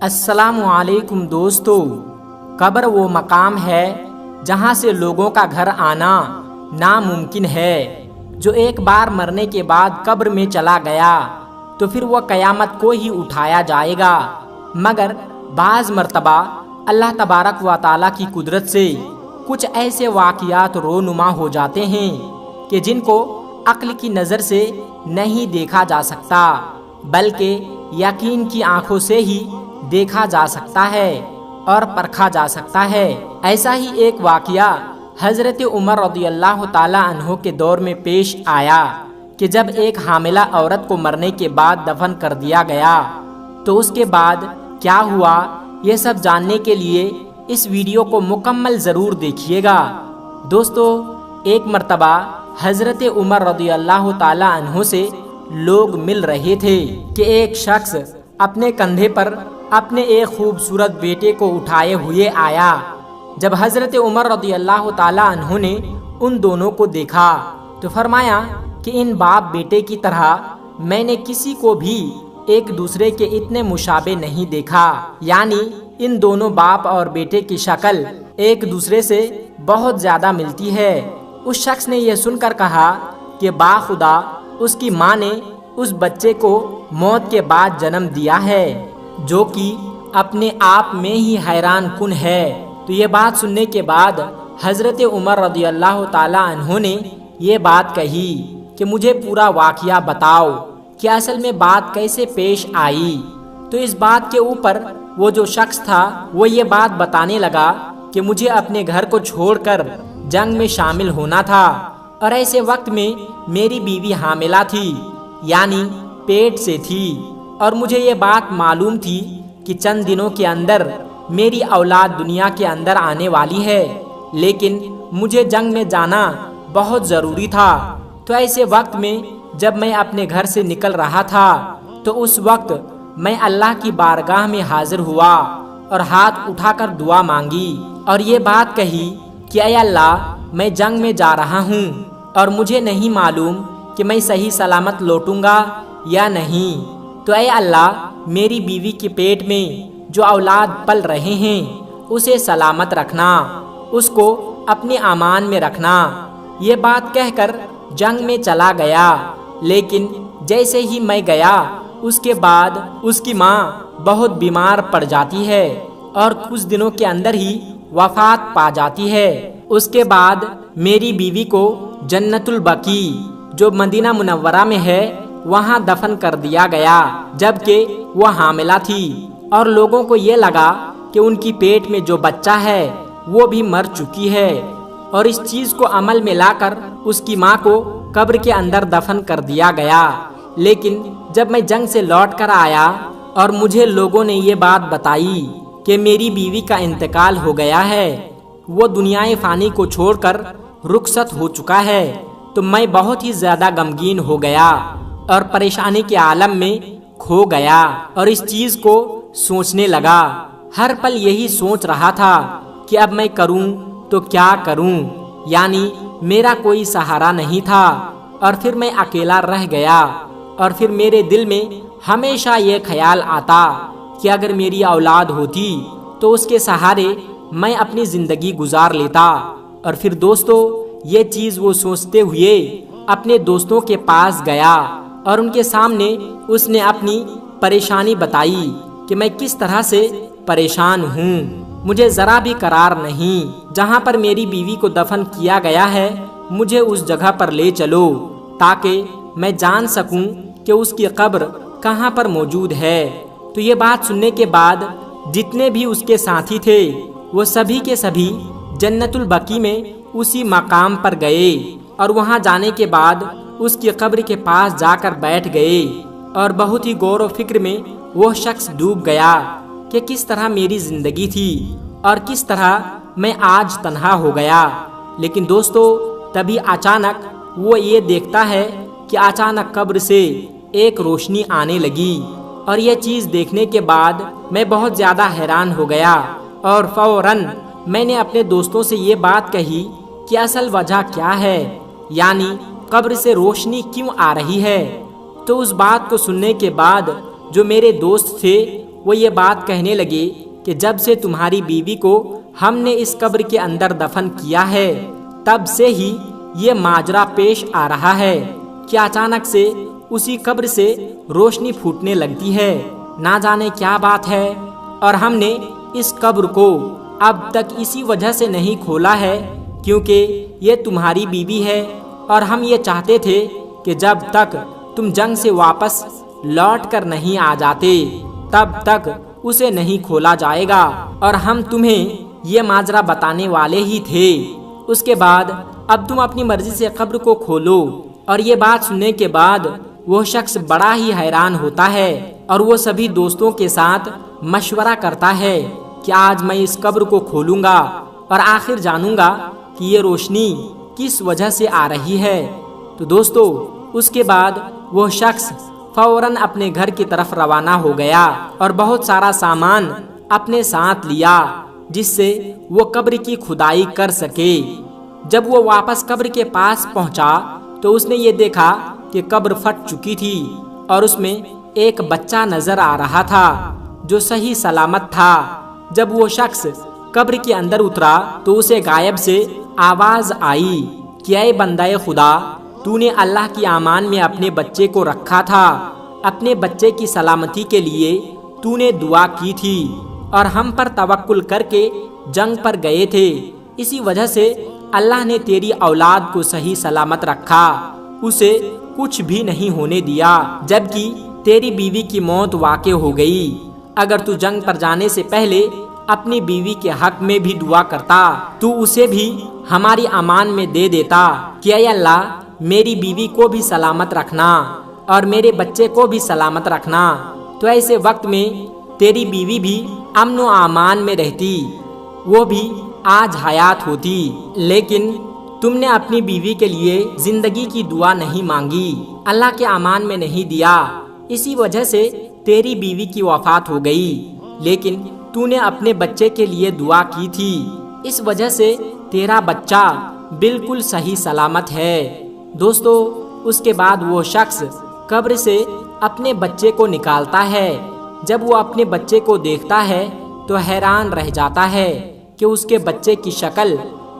السلام علیکم دوستو، قبر وہ مقام ہے جہاں سے لوگوں کا گھر آنا ناممکن ہے۔ جو ایک بار مرنے کے بعد قبر میں چلا گیا تو پھر وہ قیامت کو ہی اٹھایا جائے گا، مگر بعض مرتبہ اللہ تبارک و تعالیٰ کی قدرت سے کچھ ایسے واقعات رونما ہو جاتے ہیں کہ جن کو عقل کی نظر سے نہیں دیکھا جا سکتا، بلکہ یقین کی آنکھوں سے ہی دیکھا جا سکتا ہے اور پرکھا جا سکتا ہے۔ ایسا ہی ایک واقعہ حضرت عمر رضی اللہ تعالیٰ عنہ کے دور میں پیش آیا کہ جب ایک حاملہ عورت کو مرنے کے بعد دفن کر دیا گیا تو اس کے بعد کیا ہوا، یہ سب جاننے کے لیے اس ویڈیو کو مکمل ضرور دیکھیے گا۔ دوستو، ایک مرتبہ حضرت عمر رضی اللہ تعالیٰ عنہ سے لوگ مل رہے تھے کہ ایک شخص اپنے کندھے پر اپنے ایک خوبصورت بیٹے کو اٹھائے ہوئے آیا۔ جب حضرت عمر رضی اللہ تعالیٰ عنہ نے ان دونوں کو دیکھا تو فرمایا کہ ان باپ بیٹے کی طرح میں نے کسی کو بھی ایک دوسرے کے اتنے مشابہ نہیں دیکھا، یعنی ان دونوں باپ اور بیٹے کی شکل ایک دوسرے سے بہت زیادہ ملتی ہے۔ اس شخص نے یہ سن کر کہا کہ باخدا اس کی ماں نے اس بچے کو موت کے بعد جنم دیا ہے، جو کہ اپنے آپ میں ہی حیران کن ہے۔ تو یہ بات سننے کے بعد حضرت عمر رضی اللہ تعالیٰ عنہ نے یہ بات کہی کہ مجھے پورا واقعہ بتاؤ کہ اصل میں بات کیسے پیش آئی۔ تو اس بات کے اوپر وہ جو شخص تھا وہ یہ بات بتانے لگا کہ مجھے اپنے گھر کو چھوڑ کر جنگ میں شامل ہونا تھا، اور ایسے وقت میں میری بیوی حاملہ تھی، یعنی پیٹ سے تھی، اور مجھے یہ بات معلوم تھی کہ چند دنوں کے اندر میری اولاد دنیا کے اندر آنے والی ہے، لیکن مجھے جنگ میں جانا بہت ضروری تھا۔ تو ایسے وقت میں جب میں اپنے گھر سے نکل رہا تھا تو اس وقت میں اللہ کی بارگاہ میں حاضر ہوا اور ہاتھ اٹھا کر دعا مانگی اور یہ بات کہی کہ اے اللہ، میں جنگ میں جا رہا ہوں اور مجھے نہیں معلوم کہ میں صحیح سلامت لوٹوں گا یا نہیں، تو اے اللہ میری بیوی کے پیٹ میں جو اولاد پل رہے ہیں اسے سلامت رکھنا، اس کو اپنے امان میں رکھنا۔ یہ بات کہہ کر جنگ میں چلا گیا، لیکن جیسے ہی میں گیا اس کے بعد اس کی ماں بہت بیمار پڑ جاتی ہے اور کچھ دنوں کے اندر ہی وفات پا جاتی ہے۔ اس کے بعد میری بیوی کو جنت البقیع جو مدینہ منورہ میں ہے وہاں دفن کر دیا گیا، جبکہ وہ حاملہ تھی اور لوگوں کو یہ لگا کہ ان کی پیٹ میں جو بچہ ہے وہ بھی مر چکی ہے، اور اس چیز کو عمل میں لا کر اس کی ماں کو قبر کے اندر دفن کر دیا گیا۔ لیکن جب میں جنگ سے لوٹ کر آیا اور مجھے لوگوں نے یہ بات بتائی کہ میری بیوی کا انتقال ہو گیا ہے، وہ دنیائے فانی کو چھوڑ کر رخصت ہو چکا ہے، تو میں بہت ہی زیادہ غمگین ہو گیا اور پریشانی کے عالم میں کھو گیا اور اس چیز کو سوچنے لگا۔ ہر پل یہی سوچ رہا تھا کہ اب میں کروں تو کیا کروں، یعنی میرا کوئی سہارا نہیں تھا، اور پھر میں اکیلا رہ گیا، اور پھر میرے دل میں ہمیشہ یہ خیال آتا کہ اگر میری اولاد ہوتی تو اس کے سہارے میں اپنی زندگی گزار لیتا۔ اور پھر دوستو، یہ چیز وہ سوچتے ہوئے اپنے دوستوں کے پاس گیا اور ان کے سامنے اس نے اپنی پریشانی بتائی کہ میں کس طرح سے پریشان ہوں، مجھے ذرا بھی قرار نہیں، جہاں پر میری بیوی کو دفن کیا گیا ہے مجھے اس جگہ پر لے چلو تاکہ میں جان سکوں کہ اس کی قبر کہاں پر موجود ہے۔ تو یہ بات سننے کے بعد جتنے بھی اس کے ساتھی تھے وہ سبھی کے سبھی جنت البقیع میں اسی مقام پر گئے، اور وہاں جانے کے بعد اس کی قبر کے پاس جا کر بیٹھ گئے، اور بہت ہی غور و فکر میں وہ شخص ڈوب گیا کہ کس طرح میری زندگی تھی اور کس طرح میں آج تنہا ہو گیا۔ لیکن دوستو، تبھی اچانک وہ یہ دیکھتا ہے کہ اچانک قبر سے ایک روشنی آنے لگی، اور یہ چیز دیکھنے کے بعد میں بہت زیادہ حیران ہو گیا، اور فوراً میں نے اپنے دوستوں سے یہ بات کہی کہ اصل وجہ کیا ہے، یعنی قبر سے روشنی کیوں آ رہی ہے۔ تو اس بات کو سننے کے بعد جو میرے دوست تھے وہ یہ بات کہنے لگے کہ جب سے تمہاری بیوی کو ہم نے اس قبر کے اندر دفن کیا ہے تب سے ہی یہ ماجرا پیش آ رہا ہے کہ اچانک سے اسی قبر سے روشنی پھوٹنے لگتی ہے، نہ جانے کیا بات ہے، اور ہم نے اس قبر کو اب تک اسی وجہ سے نہیں کھولا ہے کیونکہ یہ تمہاری بیوی ہے، اور ہم یہ چاہتے تھے کہ جب تک تم جنگ سے واپس لوٹ کر نہیں آ جاتے تب تک اسے نہیں کھولا جائے گا، اور ہم تمہیں یہ ماجرا بتانے والے ہی تھے۔ اس کے بعد اب تم اپنی مرضی سے قبر کو کھولو۔ اور یہ بات سننے کے بعد وہ شخص بڑا ہی حیران ہوتا ہے اور وہ سبھی دوستوں کے ساتھ مشورہ کرتا ہے کہ آج میں اس قبر کو کھولوں گا اور آخر جانوں گا کہ یہ روشنی کس وجہ سے آ رہی ہے۔ تو دوستو، اس کے بعد وہ شخص فوراً اپنے گھر کی طرف روانہ ہو گیا اور بہت سارا سامان اپنے ساتھ لیا جس سے وہ قبر کی کھدائی کر سکے۔ جب وہ واپس قبر کے پاس پہنچا تو اس نے یہ دیکھا کہ قبر پھٹ چکی تھی اور اس میں ایک بچہ نظر آ رہا تھا جو صحیح سلامت تھا۔ جب وہ شخص قبر کے اندر اترا تو اسے غائب سے آواز آئی کہ اے بندہ خدا، تو نے اللہ کی امان میں اپنے بچے کو رکھا تھا، اپنے بچے کی سلامتی کے لیے تو نے دعا کی تھی اور ہم پر توکل کر کے جنگ پر گئے تھے، اسی وجہ سے اللہ نے تیری اولاد کو صحیح سلامت رکھا، اسے کچھ بھی نہیں ہونے دیا، جبکہ تیری بیوی کی موت واقع ہو گئی۔ اگر تو جنگ پر جانے سے پہلے اپنی بیوی کے حق میں بھی دعا کرتا تو اسے بھی ہماری امان میں دے دیتا کہ اے اللہ میری بیوی کو بھی سلامت رکھنا اور میرے بچے کو بھی سلامت رکھنا، تو ایسے وقت میں تیری بیوی بھی امن و امان میں رہتی، وہ بھی آج حیات ہوتی، لیکن تم نے اپنی بیوی کے لیے زندگی کی دعا نہیں مانگی، اللہ کے امان میں نہیں دیا، اسی وجہ سے تیری بیوی کی وفات ہو گئی، لیکن تو نے اپنے بچے کے لیے دعا کی تھی، اس وجہ سے تیرا بچہ بالکل صحیح سلامت ہے۔ دوستو، اس کے بعد وہ شخص قبر سے اپنے بچے کو نکالتا ہے۔ جب وہ اپنے بچے کو دیکھتا ہے تو حیران رہ جاتا ہے کہ اس کے بچے کی شکل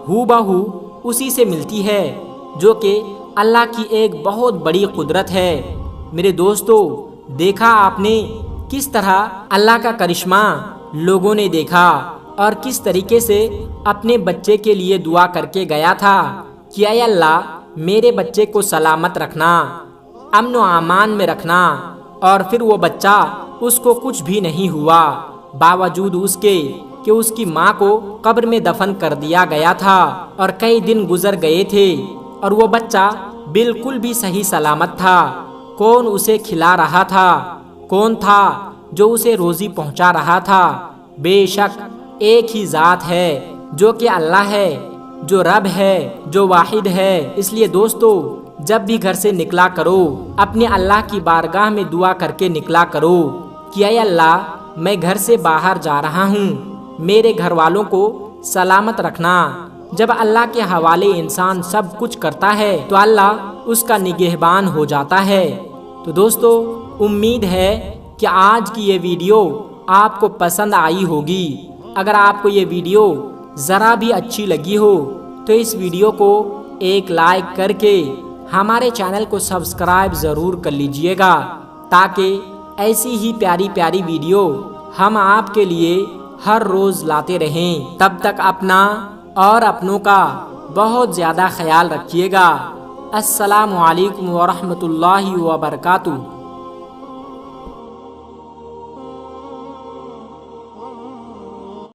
ہو بہو اسی سے ملتی ہے، جو کہ اللہ کی ایک بہت بڑی قدرت ہے۔ میرے دوستو، دیکھا آپ نے کس طرح اللہ کا کرشمہ لوگوں نے دیکھا اور کس طریقے سے اپنے بچے کے لیے دعا کر کے گیا تھا کہ اے اللہ میرے بچے کو سلامت رکھنا، امن و امان میں رکھنا، اور پھر وہ بچہ اس کو کچھ بھی نہیں ہوا، باوجود اس کے کہ اس کی ماں کو قبر میں دفن کر دیا گیا تھا اور کئی دن گزر گئے تھے اور وہ بچہ بالکل بھی صحیح سلامت تھا۔ کون اسے کھلا رہا تھا؟ کون تھا جو اسے روزی پہنچا رہا تھا؟ بے شک ایک ہی ذات ہے جو کہ اللہ ہے، جو رب ہے، جو واحد ہے۔ اس لیے دوستو، جب بھی گھر سے نکلا کرو اپنے اللہ کی بارگاہ میں دعا کر کے نکلا کرو کہ اے اللہ میں گھر سے باہر جا رہا ہوں، میرے گھر والوں کو سلامت رکھنا۔ جب اللہ کے حوالے انسان سب کچھ کرتا ہے تو اللہ اس کا نگہبان ہو جاتا ہے۔ تو دوستو، امید ہے کہ آج کی یہ ویڈیو آپ کو پسند آئی ہوگی۔ اگر آپ کو یہ ویڈیو ذرا بھی اچھی لگی ہو تو اس ویڈیو کو ایک لائک کر کے ہمارے چینل کو سبسکرائب ضرور کر لیجئے گا تاکہ ایسی ہی پیاری پیاری ویڈیو ہم آپ کے لیے ہر روز لاتے رہیں۔ تب تک اپنا اور اپنوں کا بہت زیادہ خیال رکھیے گا۔ السلام علیکم ورحمۃ اللہ وبرکاتہ۔